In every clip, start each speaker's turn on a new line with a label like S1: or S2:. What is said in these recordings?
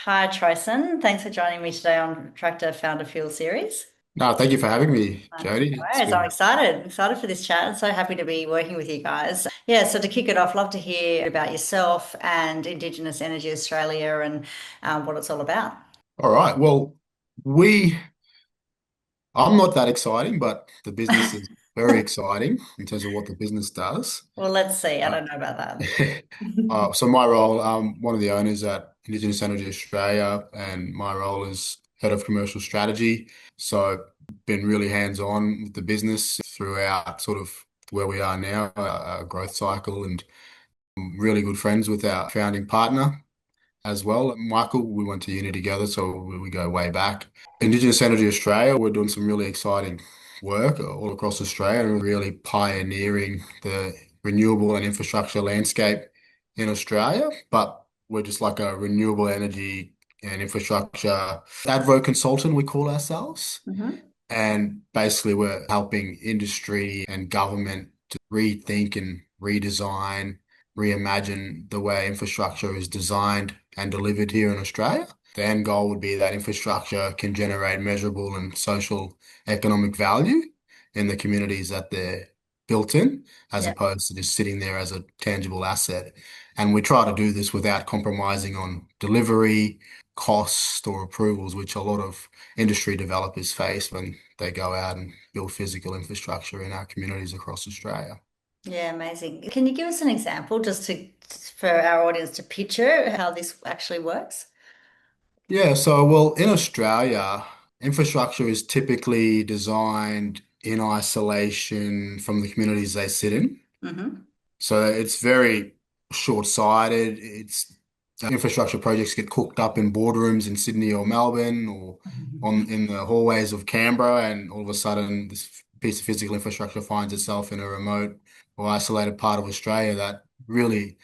S1: Hi, Troyson. Thanks for joining me today on Tractor Founder Fuel Series.
S2: No, thank you for having me,
S1: No
S2: Jodie. It's
S1: worries. I'm
S2: been
S1: excited for this chat. I'm so happy to be working with you guys. Yeah, so to kick it off, love to hear about yourself and Indigenous Energy Australia and what it's all about.
S2: all right. We, I'm not that exciting, but the business is very exciting in terms of what the business does.
S1: Well, let's see. I
S2: Uh,
S1: don't know about that.
S2: so my role, I'm one of the owners at Indigenous Energy Australia, and my role is head of commercial strategy. So been really hands-on with the business throughout sort of where we are now, our growth cycle, and I'm really good friends with our founding partner as well. Michael, we went to uni together, so we go way back. Indigenous Energy Australia, we're doing some really exciting work all across Australia and really pioneering the renewable and infrastructure landscape in Australia. But we're just like a renewable energy and infrastructure advocate consultant, we call ourselves.
S1: Hmm.
S2: And basically, we're helping industry and government to rethink and redesign, reimagine the way infrastructure is designed and delivered here in Australia. The end goal would be that infrastructure can generate measurable and social economic value in the communities that they're built in, as
S1: Yeah.
S2: opposed to just sitting there as a tangible asset. And we try to do this without compromising on delivery, cost, or approvals, which a lot of industry developers face when they go out and build physical infrastructure in our communities across Australia.
S1: Yeah, amazing. Can you give us an example just to for our audience to picture how this actually works?
S2: Yeah, so well, in Australia, infrastructure is typically designed in isolation from the communities they sit in.
S1: Hmm.
S2: So it's very short-sighted. It's infrastructure projects get cooked up in boardrooms in Sydney or Melbourne or on in the hallways of Canberra, and all of a sudden this piece of physical infrastructure finds itself in a remote or isolated part of Australia that really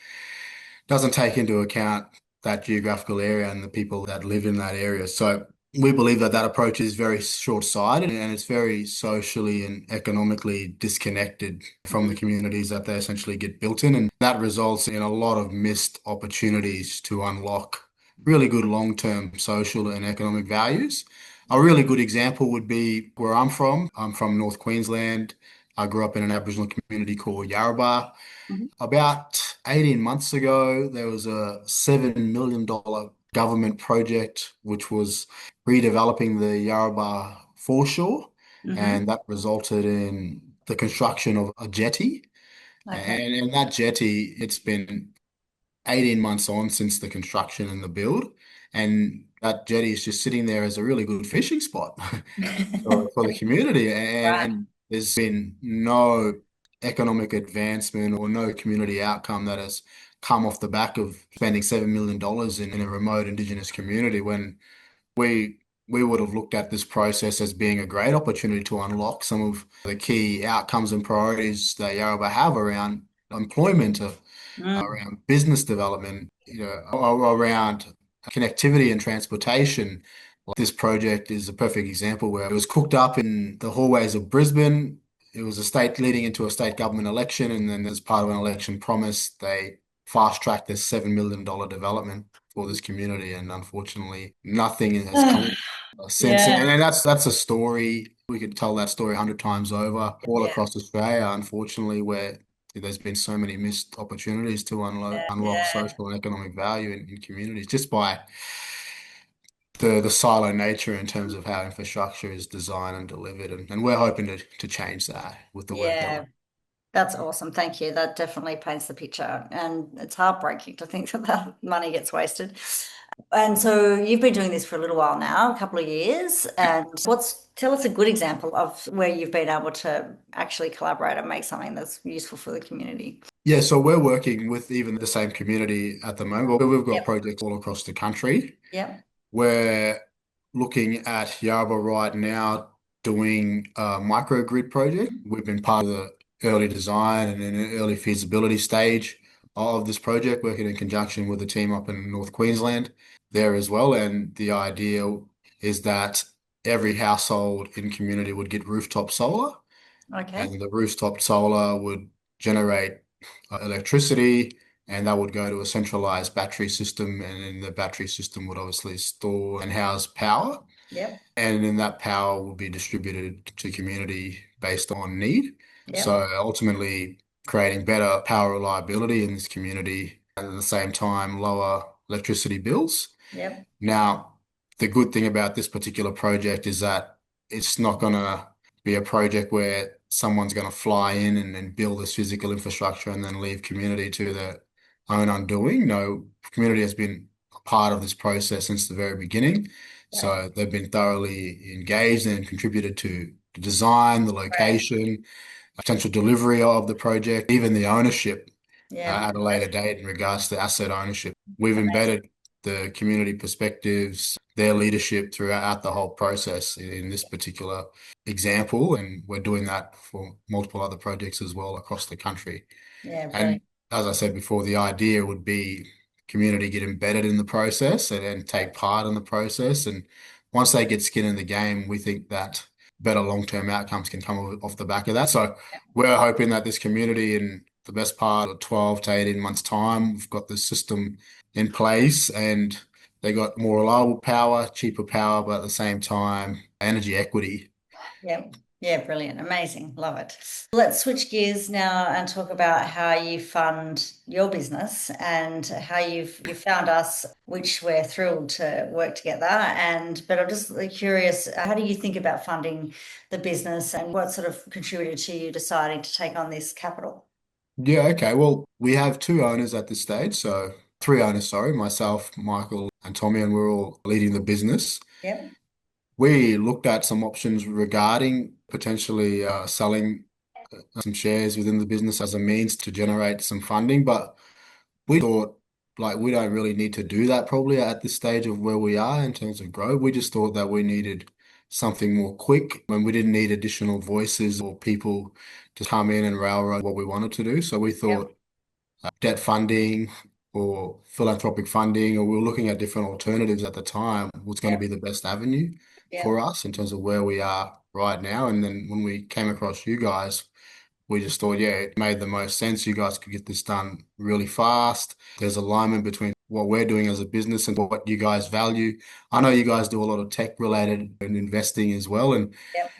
S2: doesn't take into account that geographical area and the people that live in that area. So we believe that that approach is very short-sighted and it's very socially and economically disconnected from the communities that they essentially get built in. And that results in a lot of missed opportunities to unlock really good long-term social and economic values. A really good example would be where I'm from. I'm from North Queensland. I grew up in an Aboriginal community called Yarrabah. About 18 months ago, there was a $7 million government project which was redeveloping the Yarrabah foreshore,
S1: Hmm.
S2: and that resulted in the construction of a jetty.
S1: Okay.
S2: And that jetty, it's been 18 months on since the construction and the build, and that jetty is just sitting there as a really good fishing spot for the community.
S1: Right.
S2: And there's been no economic advancement or no community outcome that has come off the back of spending $7 million in a remote Indigenous community when we we would have looked at this process as being a great opportunity to unlock some of the key outcomes and priorities that Yarrabah have around employment,
S1: Mm.
S2: around business development, around connectivity and transportation. This project is a perfect example where it was cooked up in the hallways of Brisbane. It was a state leading into a state government election, and then as part of an election promise, they fast-tracked this $7 million development for this community, and unfortunately, nothing has come since.
S1: Yeah.
S2: And that's a story we could tell that story 100 times over all
S1: Yeah.
S2: across Australia, unfortunately, where there's been so many missed opportunities to unlock
S1: Yeah.
S2: social and economic value in communities just by the silo nature in terms of how infrastructure is designed and delivered. And we're hoping to change that with the work that we're
S1: Yeah. That's awesome. Thank you. That definitely paints the picture. And it's heartbreaking to think that that money gets wasted. And so you've been doing this for a little while now, a couple of years. And tell us a good example of where you've been able to actually collaborate and make something that's useful for the community.
S2: Yeah, so we're working with even the same community at the moment. We've got
S1: Yep.
S2: projects all across the country.
S1: Yep.
S2: We're looking at Yarra right now doing a microgrid project. We've been part of the early design and an early feasibility stage of this project, working in conjunction with the team up in North Queensland there as well. And the idea is that every household in community would get rooftop solar,
S1: Okay.
S2: and the rooftop solar would generate electricity and that would go to a centralized battery system, and then the battery system would obviously store and house power,
S1: Yep.
S2: and then that power will be distributed to community based on need. So
S1: Yep.
S2: ultimately creating better power reliability in this community and at the same time lower electricity bills.
S1: Yep.
S2: Now, the good thing about this particular project is that it's not going to be a project where someone's going to fly in and build this physical infrastructure and then leave community to their own undoing. No, community has been a part of this process since the very beginning.
S1: Yep.
S2: So they've been thoroughly engaged and contributed to the design, the
S1: Great.
S2: location, potential delivery of the project, even the ownership
S1: Yeah.
S2: at a later date in regards to asset ownership. We've embedded the community perspectives, their leadership throughout the whole process in this particular example, and we're doing that for multiple other projects as well across the country.
S1: Yeah.
S2: And
S1: Brilliant.
S2: as I said before, the idea would be community get embedded in the process and take part in the process. And once they get skin in the game, we think that better long-term outcomes can come off the back of that. So we're hoping that this community in the best part of 12 to 18 months' time, we've got the system in place and they got more reliable power, cheaper power, but at the same time, energy equity.
S1: Yeah. Yeah, brilliant. Amazing. Love it. Let's switch gears now and talk about how you fund your business and how you've found us, which we're thrilled to work together. But I'm just curious, how do you think about funding the business and what sort of contributed to you deciding to take on this capital?
S2: Yeah, okay. Well, we have two owners at this stage. So three owners, sorry, myself, Michael, and Tommy, and we're all leading the business.
S1: Yep.
S2: We looked at some options regarding potentially selling some shares within the business as a means to generate some funding, but we thought like we don't really need to do that probably at this stage of where we are in terms of growth. We just thought that we needed something more quick when we didn't need additional voices or people to come in and railroad what we wanted to do. So we
S1: Yep.
S2: thought debt funding or philanthropic funding, or we were looking at different alternatives at the time, was going to
S1: Yep.
S2: be the best avenue for
S1: Yep.
S2: us in terms of where we are right now. And then when we came across you guys, we just thought, yeah, it made the most sense. You guys could get this done really fast. There's alignment between what we're doing as a business and what you guys value. I know you guys do a lot of tech related and investing as well. And
S1: Yep.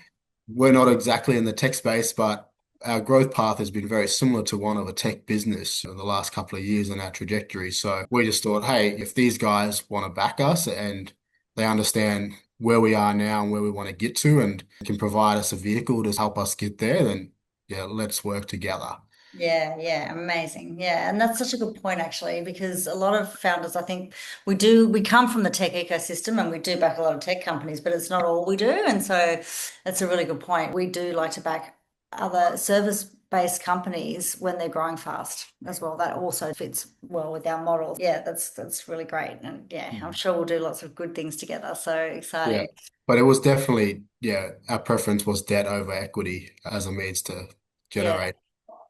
S2: we're not exactly in the tech space, but our growth path has been very similar to one of a tech business in the last couple of years in our trajectory. So we just thought, hey, if these guys want to back us and they understand where we are now and where we want to get to and can provide us a vehicle to help us get there, then yeah, let's work together.
S1: Yeah, yeah, amazing. Yeah, and that's such a good point actually, because a lot of founders, I think we come from the tech ecosystem and we do back a lot of tech companies, but it's not all we do. And so that's a really good point. We do like to back other service-based companies when they're growing fast as well. That also fits well with our model. Yeah, that's really great. And yeah, I'm sure we'll do lots of good things together. So
S2: Yeah.
S1: exciting.
S2: But it was definitely, yeah, our preference was debt over equity as a means to
S1: Yeah.
S2: generate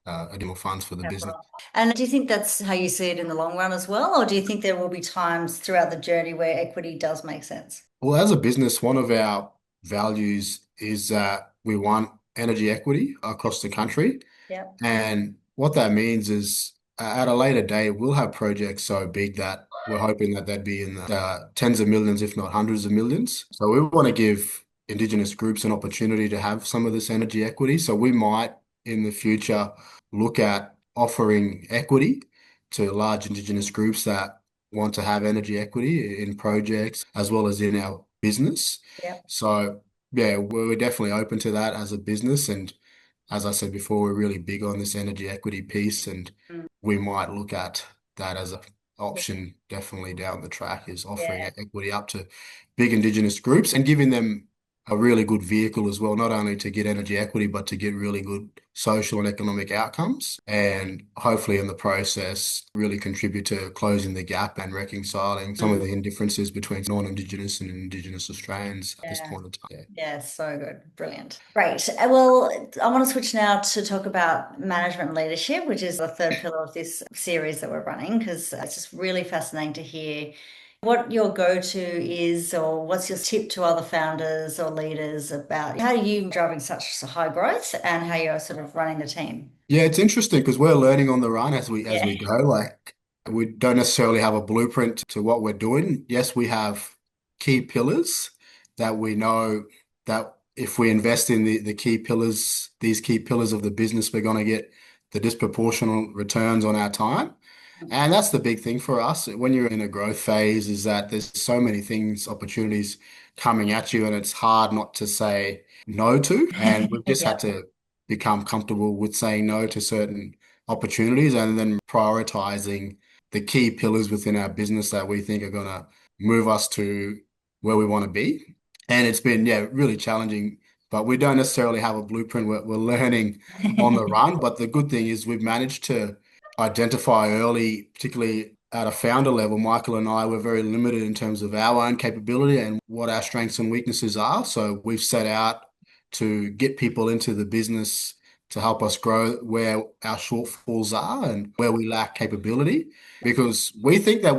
S2: additional funds for the business.
S1: Capital. And do you think that's how you see it in the long run as well? Or do you think there will be times throughout the journey where equity does make sense?
S2: Well, as a business, one of our values is that we want energy equity across the country.
S1: Yeah.
S2: And what that means is at a later date, we'll have projects so big that we're hoping that they'd be in the tens of millions, if not hundreds of millions. So we want to give Indigenous groups an opportunity to have some of this energy equity. So we might in the future look at offering equity to large Indigenous groups that want to have energy equity in projects as well as in our business.
S1: Yeah.
S2: So yeah, we're definitely open to that as a business. And as I said before, we're really big on this energy equity piece, and
S1: Mm.
S2: we might look at that as an option definitely down the track is offering
S1: Yeah.
S2: equity up to big Indigenous groups and giving them a really good vehicle as well, not only to get energy equity, but to get really good social and economic outcomes. And hopefully, in the process, really contribute to closing the gap and reconciling some of
S1: Mm.
S2: the indifferences between non-Indigenous and Indigenous Australians at this
S1: Yeah.
S2: point in time.
S1: Yeah, so good. Brilliant. Great. Well, I want to switch now to talk about management and leadership, which is the third pillar of this series that we're running, because it's just really fascinating to hear what your go-to is, or what's your tip to other founders or leaders about how you driving such high growth and how you're sort of running the team?
S2: Yeah, it's interesting because we're learning on the run as we
S1: Yeah.
S2: go. Like we don't necessarily have a blueprint to what we're doing. Yes, we have key pillars that we know that if we invest in the key pillars, these key pillars of the business, we're going to get the disproportionate returns on our time. And that's the big thing for us when you're in a growth phase is that there's so many things, opportunities coming at you, and it's hard not to say no to. And we've just
S1: Yeah.
S2: had to become comfortable with saying no to certain opportunities and then prioritizing the key pillars within our business that we think are going to move us to where we want to be. And it's been, yeah, really challenging, but we don't necessarily have a blueprint. We're learning on the run. But the good thing is we've managed to identify early, particularly at a founder level. Michael and I were very limited in terms of our own capability and what our strengths and weaknesses are. So we've set out to get people into the business to help us grow where our shortfalls are and where we lack capability. Because we think that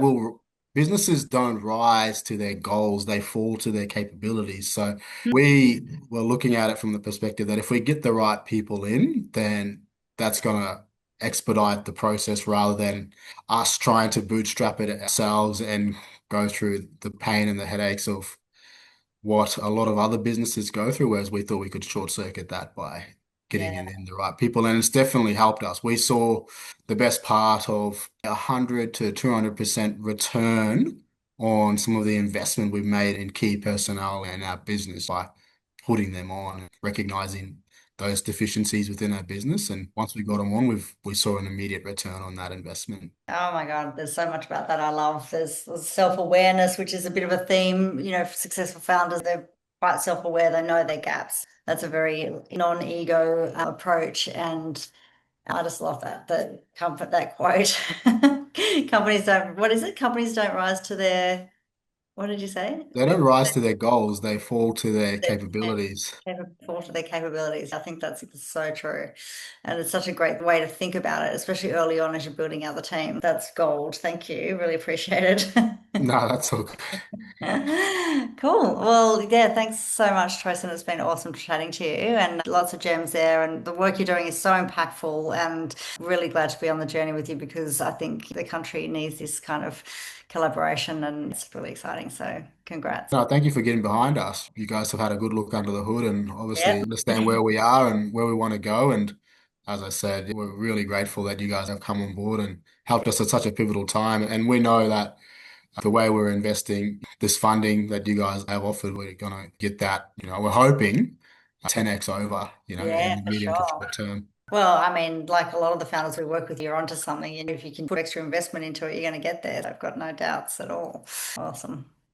S2: businesses don't rise to their goals, they fall to their capabilities. So we were looking at it from the perspective that if we get the right people in, then that's going to expedite the process rather than us trying to bootstrap it ourselves and go through the pain and the headaches of what a lot of other businesses go through, whereas we thought we could short circuit that by getting
S1: Yeah.
S2: in the right people. And it's definitely helped us. We saw the best part of 100 to 200% return on some of the investment we've made in key personnel in our business by putting them on and recognizing those deficiencies within our business. And once we got them on, we saw an immediate return on that investment.
S1: Oh my God, there's so much about that I love. There's self-awareness, which is a bit of a theme, for successful founders. They're quite self-aware, they know their gaps. That's a very non-ego approach. And I just love that, that quote. Companies don't, what is it? Companies don't rise to their, what did you say?
S2: They don't rise to their goals, they fall to their capabilities.
S1: Fall to their capabilities. I think that's so true. And it's such a great way to think about it, especially early on as you're building out the team. That's gold. Thank you. Really appreciate it.
S2: No, that's all good.
S1: Cool. Well, yeah, thanks so much, Troyson. It's been awesome chatting to you and lots of gems there. And the work you're doing is so impactful and really glad to be on the journey with you because I think the country needs this kind of collaboration and it's really exciting. So congrats.
S2: No, thank you for getting behind us. You guys have had a good look under the hood and obviously
S1: Yep.
S2: understand where we are and where we want to go. And as I said, we're really grateful that you guys have come on board and helped us at such a pivotal time. And we know that the way we're investing this funding that you guys have offered, we're going to get that, we're hoping 10x over, in
S1: Yeah,
S2: the
S1: for
S2: medium to
S1: sure.
S2: short term.
S1: Well, I mean, like a lot of the founders we work with, you're onto something. And if you can put extra investment into it, you're going to get there. I've got no doubts at all. Awesome.